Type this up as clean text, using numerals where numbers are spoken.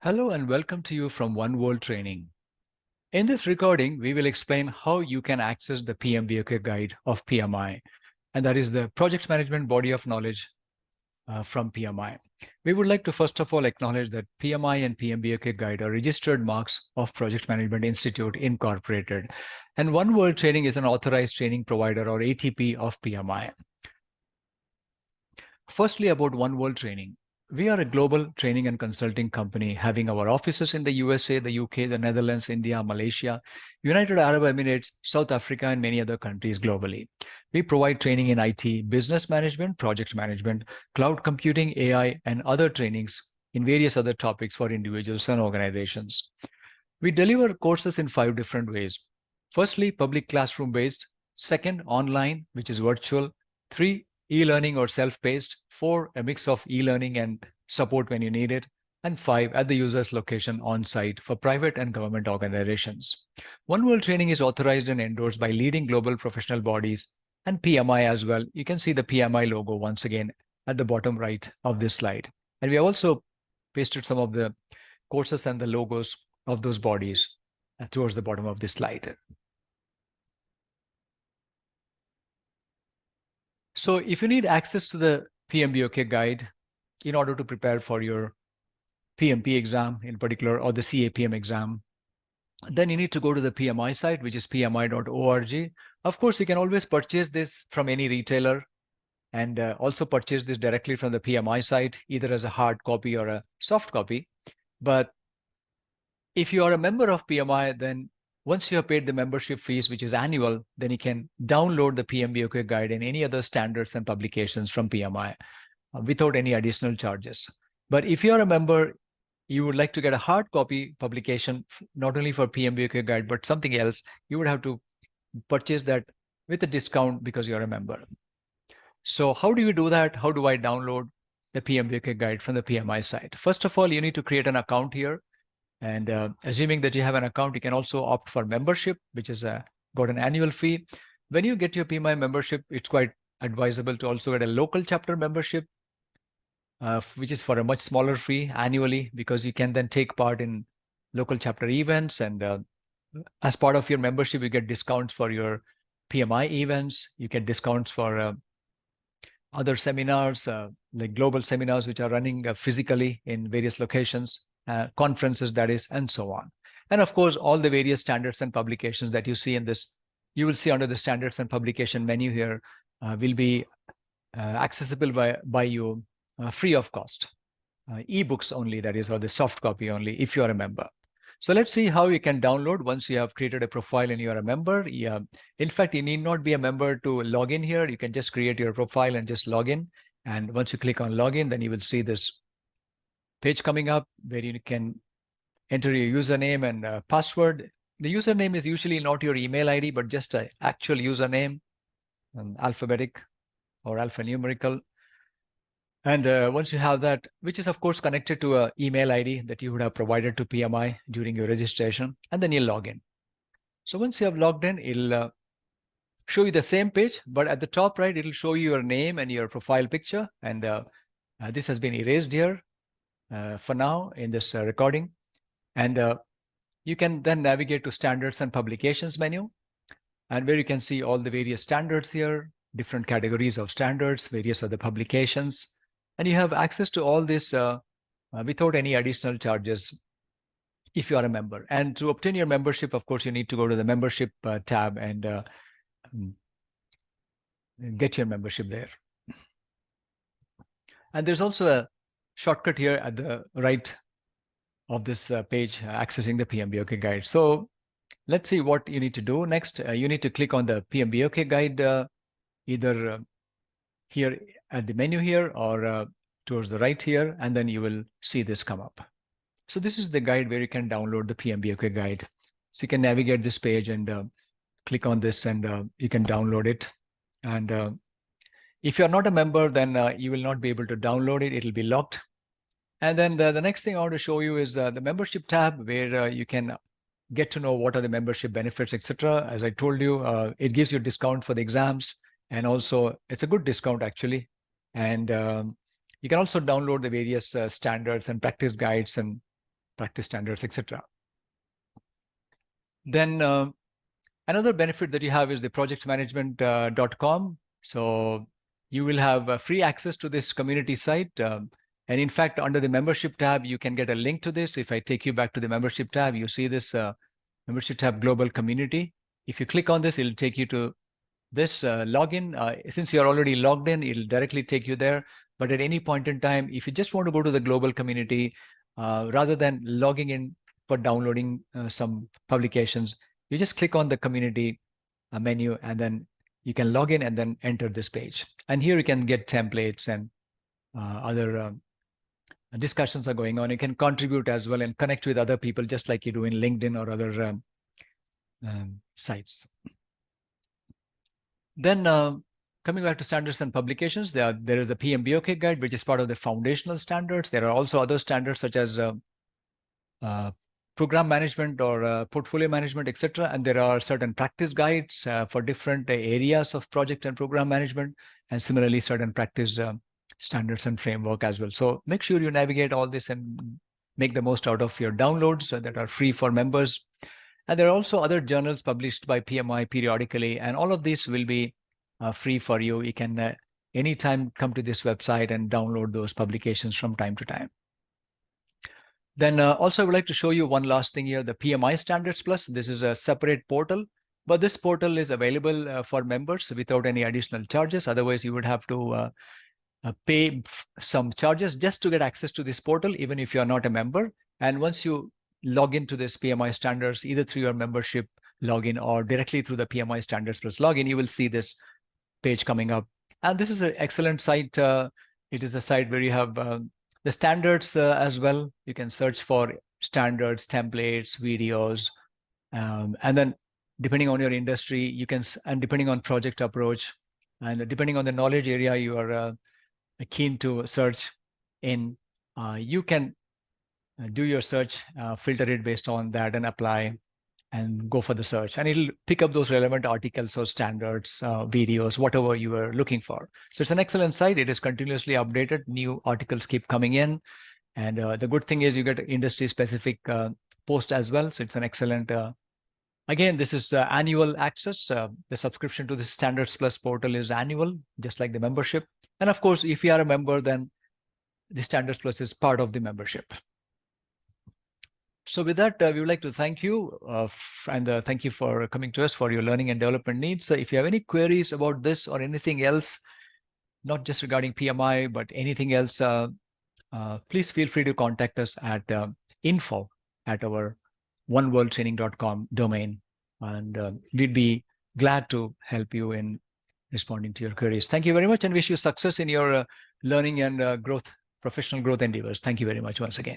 Hello and welcome to you from One World Training. In this recording, we will explain how you can access the PMBOK guide of PMI, and that is the project management body of knowledge from PMI. We would like to first of all acknowledge that PMI and PMBOK guide are registered marks of Project Management Institute Incorporated, and One World Training is an authorized training provider or ATP of PMI. Firstly, about One World Training. We are a global training and consulting company having our offices in the USA, the UK, the Netherlands, India, Malaysia, United Arab Emirates, South Africa, and many other countries globally. We provide training in IT, business management, project management, cloud computing, AI, and other trainings in various other topics for individuals and organizations. We deliver courses in 5 different ways. Firstly, public classroom-based. Second, online, which is virtual. 3, e-learning or self-paced. 4, a mix of e-learning and support when you need it. And 5, at the user's location on-site for private and government organizations. One World Training is authorized and endorsed by leading global professional bodies and PMI as well. You can see the PMI logo once again at the bottom right of this slide. And we also pasted some of the courses and the logos of those bodies towards the bottom of this slide. So if you need access to the PMBOK guide in order to prepare for your PMP exam in particular, or the CAPM exam, then you need to go to the PMI site, which is pmi.org. Of course, you can always purchase this from any retailer and also purchase this directly from the PMI site, either as a hard copy or a soft copy. But if you are a member of PMI, then once you have paid the membership fees, which is annual, then you can download the PMBOK guide and any other standards and publications from PMI without any additional charges. But if you are a member, you would like to get a hard copy publication, not only for PMBOK guide, but something else, you would have to purchase that with a discount because you're a member. So how do you do that? How do I download the PMBOK guide from the PMI site? First of all, you need to create an account here. And assuming that you have an account, you can also opt for membership, which is got an annual fee. When you get your PMI membership, it's quite advisable to also get a local chapter membership, which is for a much smaller fee annually, because you can then take part in local chapter events. And as part of your membership, you get discounts for your PMI events. You get discounts for other seminars, like global seminars, which are running physically in various locations. Conferences, that is, and so on. And of course, all the various standards and publications that you see in this, you will see under the standards and publication menu here, will be accessible by you free of cost. Ebooks only, that is, or the soft copy only, if you are a member. So let's see how you can download once you have created a profile and you are a member. In fact, you need not be a member to log in here. You can just create your profile and just log in. And once you click on login, then you will see this page coming up where you can enter your username and password. The username is usually not your email ID, but just an actual username, alphabetic or alphanumerical. And once you have that, which is of course connected to an email ID that you would have provided to PMI during your registration, and then you'll log in. So once you have logged in, it'll show you the same page, but at the top right, it'll show you your name and your profile picture. And this has been erased here for now in this recording. And you can then navigate to standards and publications menu, and where you can see all the various standards here, different categories of standards, various other publications. And you have access to all this without any additional charges if you are a member. And to obtain your membership, of course, you need to go to the membership tab and get your membership there. And there's also a shortcut here at the right of this page accessing the PMBOK guide. So let's see what you need to do next. You need to click on the PMBOK guide either here at the menu here or towards the right here, and then you will see this come up. So this is the guide where you can download the PMBOK guide. So you can navigate this page and click on this and you can download it. And if you're not a member, then you will not be able to download it. It'll be locked. And then the next thing I want to show you is the membership tab, where you can get to know what are the membership benefits, etc. As I told you, it gives you a discount for the exams, and also it's a good discount actually. And you can also download the various standards and practice guides and practice standards, etc. Then another benefit that you have is the projectmanagement.com. So you will have free access to this community site. And in fact, under the membership tab, you can get a link to this. If I take you back to the membership tab, you see this membership tab, global community. If you click on this, it'll take you to this login. Since you're already logged in, it'll directly take you there. But at any point in time, if you just want to go to the global community, rather than logging in for downloading some publications, you just click on the community menu, and then you can log in and then enter this page. And here you can get templates and other discussions are going on. You can contribute as well and connect with other people, just like you do in LinkedIn or other sites. Then coming back to standards and publications, there is the PMBOK guide, which is part of the foundational standards. There are also other standards such as program management or portfolio management, etc. And there are certain practice guides for different areas of project and program management, and similarly certain practice standards and framework as well. So make sure you navigate all this and make the most out of your downloads that are free for members. And there are also other journals published by PMI periodically, and all of these will be free for you. You can anytime come to this website and download those publications from time to time. Then also I would like to show you one last thing here, the PMI Standards Plus. This is a separate portal, but this portal is available for members without any additional charges. Otherwise, you would have to pay some charges just to get access to this portal, even if you are not a member. And once you log into this PMI standards, either through your membership login or directly through the PMI Standards Plus login, you will see this page coming up. And this is an excellent site. It is a site where you have the standards as well. You can search for standards, templates, videos, and then depending on your industry, you can, and depending on project approach, and depending on the knowledge area you are keen to search in, you can do your search, filter it based on that and apply and go for the search. And it'll pick up those relevant articles or standards, videos, whatever you are looking for. So it's an excellent site. It is continuously updated. New articles keep coming in. And the good thing is you get industry specific post as well. So it's an excellent, again, this is annual access. The subscription to the Standards Plus portal is annual, just like the membership. And of course, if you are a member, then the Standards Plus is part of the membership. So with that, we would like to thank you and thank you for coming to us for your learning and development needs. So if you have any queries about this or anything else, not just regarding PMI, but anything else, please feel free to contact us at info at our oneworldtraining.com domain. And we'd be glad to help you in responding to your queries. Thank you very much and wish you success in your learning and professional growth endeavors. Thank you very much once again.